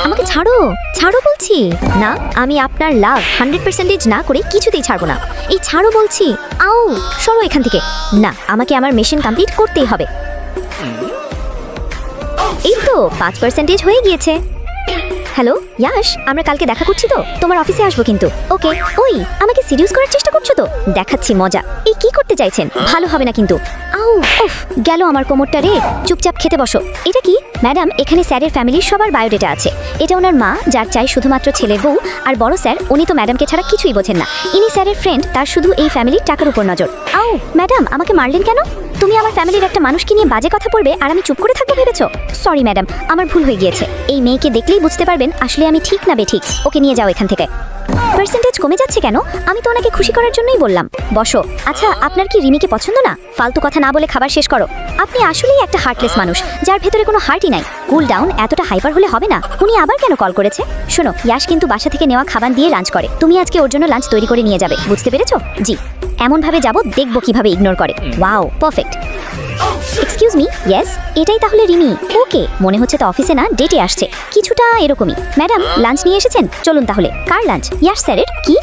আমাকে ছাড়ো, ছাড়ো বলছি। না, আমি আপনার লাভ 100% না করে কিছুতেই ছাড়বো না। এই ছাড়ো বলছি। আউ, সরো এখান থেকে। না, আমাকে আমার মিশন কমপ্লিট করতেই হবে। এই তো 5% হয়ে গিয়েছে। হ্যালো ইয়াশ, আমরা কালকে দেখা করছি তো, তোমার অফিসে আসবো কিন্তু। ওকে। ওই, আমাকে সিরিয়াস করার চেষ্টা করছো তো? দেখাচ্ছি মজা। এই কি করতে চাইছেন? ভালো হবে না কিন্তু। আউ, উফ, গেল আমার কোমরটা রে। চুপচাপ খেতে বসো। এটা কি? ম্যাডাম, এখানে স্যারের ফ্যামিলির সবার বায়োডেটা আছে। এটা ওনার মা, যার চাই শুধুমাত্র ছেলের বউ। আর বড় স্যার, উনি তো ম্যাডামকে ছাড়া কিছুই বোঝেন না। ইনি স্যারের ফ্রেন্ড, তার শুধু এই ফ্যামিলির টাকার উপর নজর। আউ, ম্যাডাম, আমাকে মারলেন কেন? তুমি আমার ফ্যামিলির একটা মানুষকে নিয়ে বাজে কথা বলবে আর আমি চুপ করে থাকবো ভেবেছো? সরি ম্যাডাম, আমার ভুল হয়ে গিয়েছে। এই মেয়েকে দেখলেই বুঝতে পারবেন আসলে আমি ঠিক না বেঠিক। ওকে নিয়ে যাও এখান থেকে। পার্সেন্টেজ কমে যাচ্ছে কেন? আমি তো ওনাকে খুশি করার জন্যই বললাম। বসো। আচ্ছা, আপনার কি রিমিকে পছন্দ না? ফালতু কথা না বলে খাবার শেষ করো। আপনি আসলেই একটা হার্টলেস মানুষ, যার ভেতরে কোনো হার্টই নাই। কুল ডাউন, এতটা হাইপার হলে হবে না। উনি আবার কেন কল করেছে? শোনো, ইয়াশ কিন্তু বাসা থেকে নেওয়া খাবার দিয়ে লাঞ্চ করে। তুমি আজকে ওর জন্য লাঞ্চ তৈরি করে নিয়ে যাবে, বুঝতে পেরেছো? জি। এমনভাবে যাব, দেখবো কিভাবে ইগনোর করে। Wow, perfect. Excuse me, yes, এটাই তাহলে রিমি। ওকে, মনে হচ্ছে তো অফিসে না, ডেটে আসছে। কিছুটা এরকমই। ম্যাডাম, লাঞ্চ নিয়ে এসেছেন? চলুন তাহলে। কার লাঞ্চ? ইয়াশ স্যারের। কি?